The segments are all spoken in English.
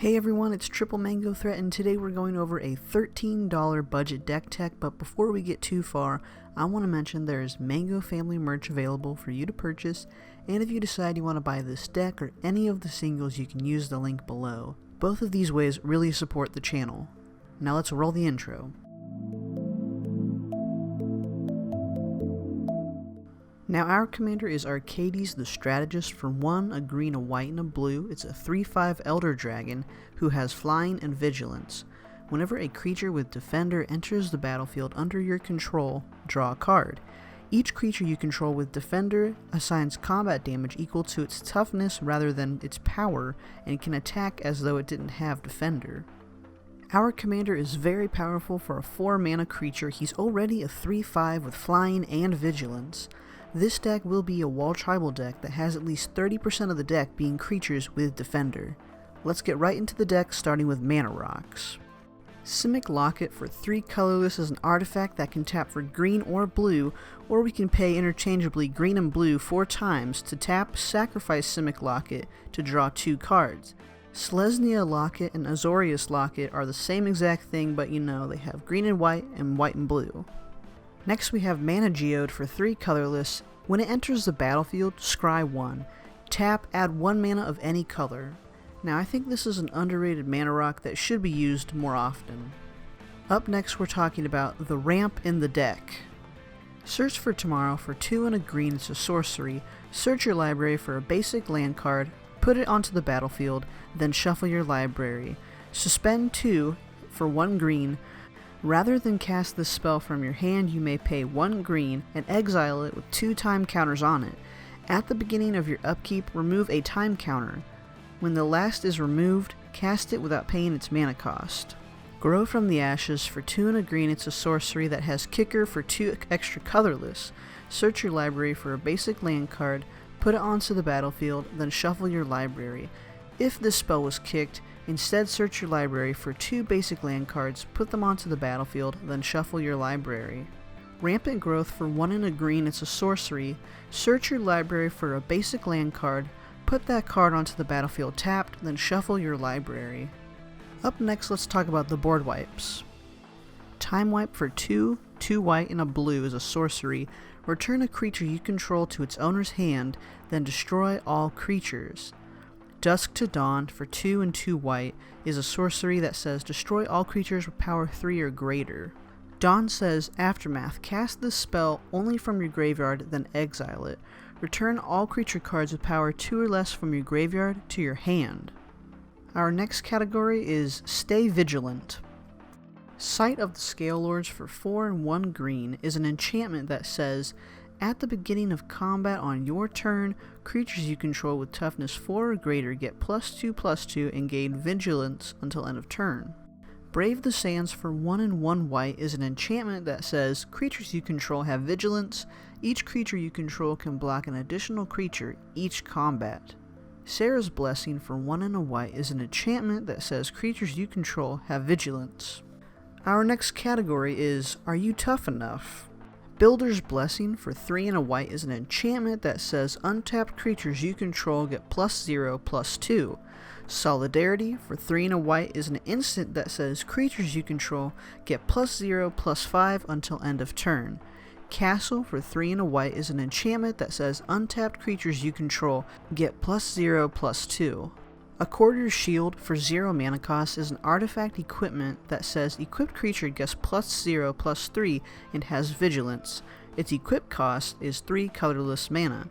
Hey everyone, it's triplemangothreat, and today we're going over a $13 budget deck tech, but before we get too far, I want to mention there's Mango family merch available for you to purchase, and if you decide you want to buy this deck or any of the singles, you can use the link below. Both of these ways really support the channel. Now let's roll the intro. Now our commander is Arcades the Strategist for 1, a green, a white, and a blue. It's a 3/5 Elder Dragon who has flying and vigilance. Whenever a creature with Defender enters the battlefield under your control, draw a card. Each creature you control with Defender assigns combat damage equal to its toughness rather than its power, and can attack as though it didn't have Defender. Our commander is very powerful for a 4-mana creature. He's already a 3/5 with flying and vigilance. This deck will be a wall tribal deck that has at least 30% of the deck being creatures with Defender. Let's get right into the deck, starting with mana rocks. Simic Locket for 3 colorless is an artifact that can tap for green or blue, or we can pay interchangeably green and blue 4 times to tap, sacrifice Simic Locket to draw 2 cards. Selesnya Locket and Azorius Locket are the same exact thing, but they have green and white and blue. Next we have Mana Geode for 3 colorless. When it enters the battlefield, scry 1. Tap, add 1 mana of any color. Now I think this is an underrated mana rock that should be used more often. Up next we're talking about the ramp in the deck. Search for Tomorrow for 2 and a green, it's a sorcery. Search your library for a basic land card, put it onto the battlefield, then shuffle your library. Suspend 2 for 1 green. Rather than cast this spell from your hand, you may pay 1 green and exile it with 2 time counters on it. At the beginning of your upkeep, remove a time counter. When the last is removed, cast it without paying its mana cost. Grow from the Ashes for 2 and a green, it's a sorcery that has Kicker for 2 extra colorless. Search your library for a basic land card, put it onto the battlefield, then shuffle your library. If this spell was kicked, instead search your library for 2 basic land cards, put them onto the battlefield, then shuffle your library. Rampant Growth for 1 and a green, it's a sorcery. Search your library for a basic land card, put that card onto the battlefield tapped, then shuffle your library. Up next, let's talk about the board wipes. Time Wipe for 2 white, and a blue is a sorcery. Return a creature you control to its owner's hand, then destroy all creatures. Dusk to Dawn for 2 and 2 white is a sorcery that says destroy all creatures with power 3 or greater. Dawn says Aftermath, cast this spell only from your graveyard, then exile it. Return all creature cards with power 2 or less from your graveyard to your hand. Our next category is Stay Vigilant. Sight of the Scale Lords for 4 and 1 green is an enchantment that says at the beginning of combat on your turn, creatures you control with toughness 4 or greater get +2/+2 and gain vigilance until end of turn. Brave the Sands for 1 and 1 white is an enchantment that says creatures you control have vigilance. Each creature you control can block an additional creature each combat. Sarah's Blessing for 1 and a white is an enchantment that says creatures you control have vigilance. Our next category is Are You Tough Enough? Builder's Blessing for 3 and a white is an enchantment that says untapped creatures you control get +0/+2. Solidarity for 3 and a white is an instant that says creatures you control get +0/+5 until end of turn. Castle for 3 and a white is an enchantment that says untapped creatures you control get +0/+2. A Quarter's Shield for 0 mana cost is an artifact equipment that says equipped creature gets +0/+3 and has vigilance. Its equip cost is 3 colorless mana.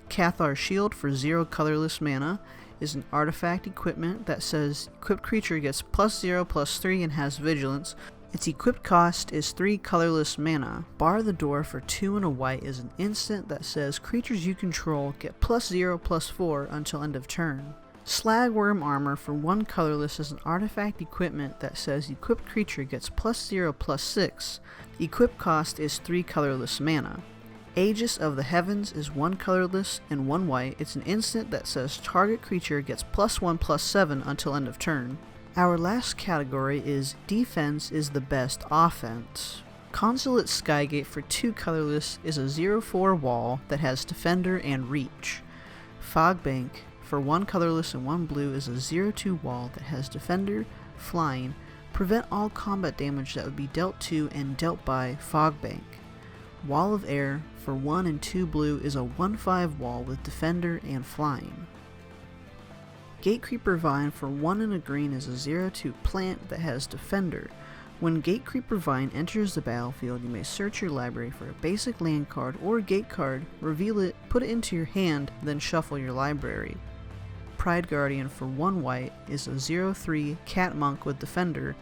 Cathar's Shield for 0 colorless mana is an artifact equipment that says equipped creature gets +0/+3 and has vigilance. Its equipped cost is 3 colorless mana. Bar the Door for 2 and a white is an instant that says creatures you control get +0/+4 until end of turn. Slagworm Armor for 1 colorless is an artifact equipment that says equipped creature gets +0/+6. Equip cost is 3 colorless mana. Aegis of the Heavens is 1 colorless and 1 white. It's an instant that says target creature gets +1/+7 until end of turn. Our last category is Defense is the Best Offense. Consulate Skygate for 2 colorless is a 0/4 wall that has Defender and Reach. Fogbank for 1 colorless and 1 blue is a 0/2 wall that has Defender, Flying, prevent all combat damage that would be dealt to and dealt by Fogbank. Wall of Air for 1 and 2 blue is a 1/5 wall with Defender and Flying. Gatecreeper Vine for 1 and a green is a 0/2 plant that has Defender. When Gatecreeper Vine enters the battlefield, you may search your library for a basic land card or gate card, reveal it, put it into your hand, then shuffle your library. Pride Guardian for 1 white is a 0/3 cat monk with Defender.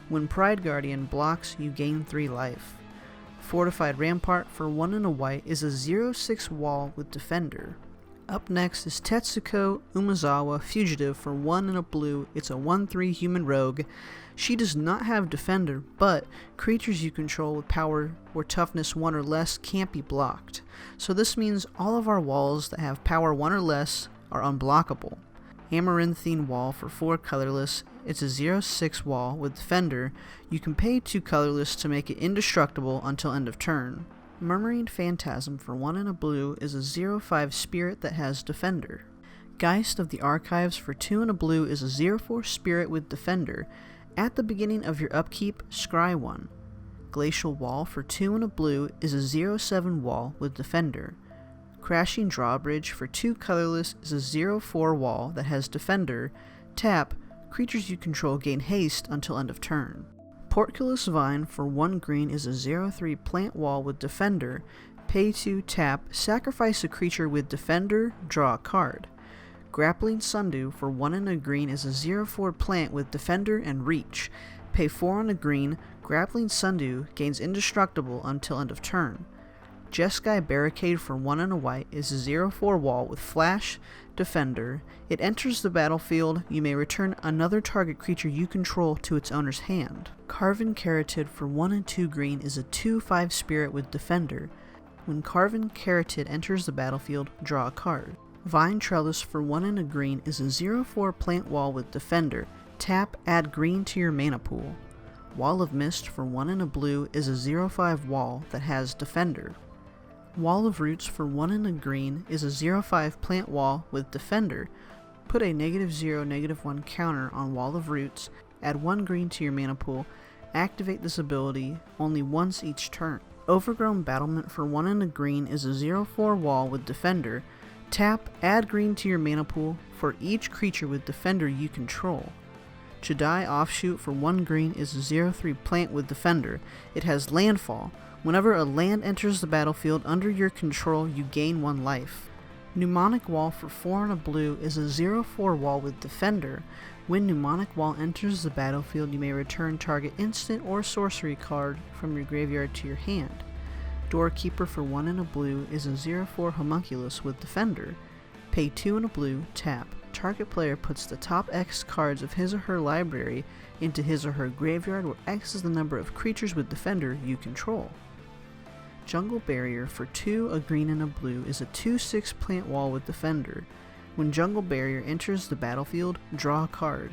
When Pride Guardian blocks, you gain 3 life. Fortified Rampart for 1 and a white is a 0/6 wall with Defender. Up next is Tetsuko Umezawa Fugitive for 1 and a blue. It's a 1/3 human rogue. She does not have Defender, but creatures you control with power or toughness 1 or less can't be blocked. So this means all of our walls that have power 1 or less are unblockable. Amaranthine Wall for 4 colorless. It's a 0/6 wall with Defender. You can pay 2 colorless to make it indestructible until end of turn. Murmuring Phantasm for 1 and a blue is a 0/5 spirit that has Defender. Geist of the Archives for 2 and a blue is a 0/4 spirit with Defender. At the beginning of your upkeep, scry 1. Glacial Wall for 2 and a blue is a 0/7 wall with Defender. Crashing Drawbridge for 2 colorless is a 0/4 wall that has Defender. Tap, creatures you control gain haste until end of turn. Portcullis Vine for 1 green is a 0/3 plant wall with Defender. Pay 2, tap, sacrifice a creature with Defender, draw a card. Grappling Sundew for 1 and a green is a 0/4 plant with Defender and Reach. Pay 4 on a green, Grappling Sundew gains indestructible until end of turn. Jeskai Barricade for 1 and a white is a 0/4 wall with Flash, Defender. It enters the battlefield, you may return another target creature you control to its owner's hand. Carven Carotid for 1 and 2 green is a 2/5 spirit with Defender. When Carven Carotid enters the battlefield, draw a card. Vine Trellis for 1 and a green is a 0/4 plant wall with Defender. Tap, add green to your mana pool. Wall of Mist for 1 and a blue is a 0/5 wall that has Defender. Wall of Roots for 1 and a green is a 0/5 plant wall with Defender. Put a -0, -1 counter on Wall of Roots, add 1 green to your mana pool, activate this ability only once each turn. Overgrown Battlement for 1 and a green is a 0/4 wall with Defender. Tap, add green to your mana pool for each creature with Defender you control. Jedi Offshoot for 1 green is a 0/3 plant with Defender. It has Landfall. Whenever a land enters the battlefield under your control, you gain 1 life. Mnemonic Wall for 4 and a blue is a 0/4 wall with Defender. When Mnemonic Wall enters the battlefield, you may return target instant or sorcery card from your graveyard to your hand. Doorkeeper for 1 and a blue is a 0/4 homunculus with Defender. Pay 2 and a blue, tap. Target player puts the top X cards of his or her library into his or her graveyard, where X is the number of creatures with Defender you control. Jungle Barrier for 2, a green and a blue is a 2/6 plant wall with Defender. When Jungle Barrier enters the battlefield, draw a card.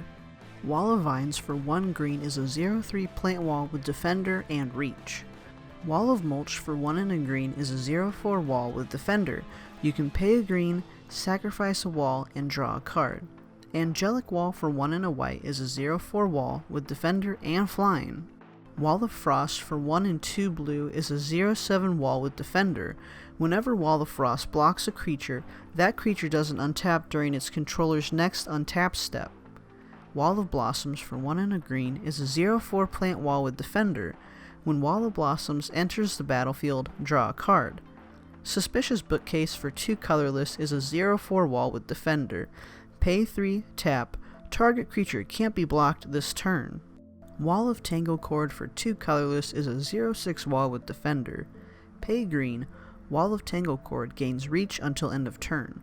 Wall of Vines for 1 green is a 0/3 plant wall with Defender and Reach. Wall of Mulch for 1 and a green is a 0/4 wall with Defender. You can pay a green, sacrifice a wall, and draw a card. Angelic Wall for 1 and a white is a 0/4 wall with Defender and Flying. Wall of Frost for 1 and 2 blue is a 0/7 wall with Defender. Whenever Wall of Frost blocks a creature, that creature doesn't untap during its controller's next untap step. Wall of Blossoms for 1 and a green is a 0/4 plant wall with Defender. When Wall of Blossoms enters the battlefield, draw a card. Suspicious Bookcase for 2 colorless is a 0/4 wall with Defender. Pay 3, tap. Target creature can't be blocked this turn. Wall of Tangle Cord for 2 colorless is a 0/6 wall with Defender. Pay green. Wall of Tangle Cord gains reach until end of turn.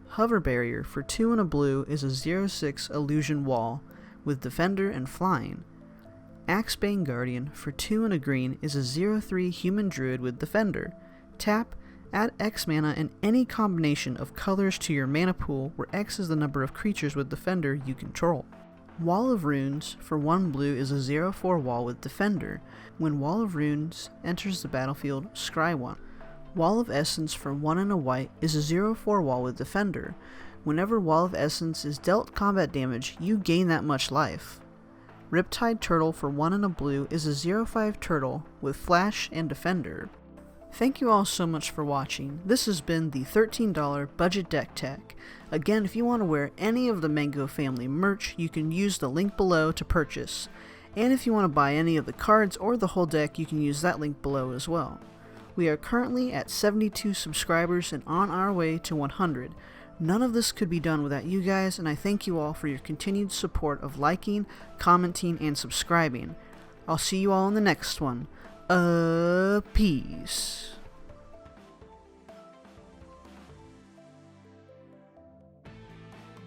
Hover Barrier for 2 and a blue is a 0/6 illusion wall with Defender and Flying. Axebane Guardian for 2 and a green is a 0/3 human druid with Defender. Tap, add X mana and any combination of colors to your mana pool, where X is the number of creatures with Defender you control. Wall of Runes for 1 blue is a 0/4 wall with Defender. When Wall of Runes enters the battlefield, scry 1. Wall of Essence for 1 and a white is a 0/4 wall with Defender. Whenever Wall of Essence is dealt combat damage, you gain that much life. Riptide Turtle for 1 and a blue is a 0/5 turtle with Flash and Defender. Thank you all so much for watching. This has been the $13 Budget Deck Tech. Again, if you want to wear any of the Mango family merch, you can use the link below to purchase. And if you want to buy any of the cards or the whole deck, you can use that link below as well. We are currently at 72 subscribers and on our way to 100. None of this could be done without you guys, and I thank you all for your continued support of liking, commenting, and subscribing. I'll see you all in the next one. Peace.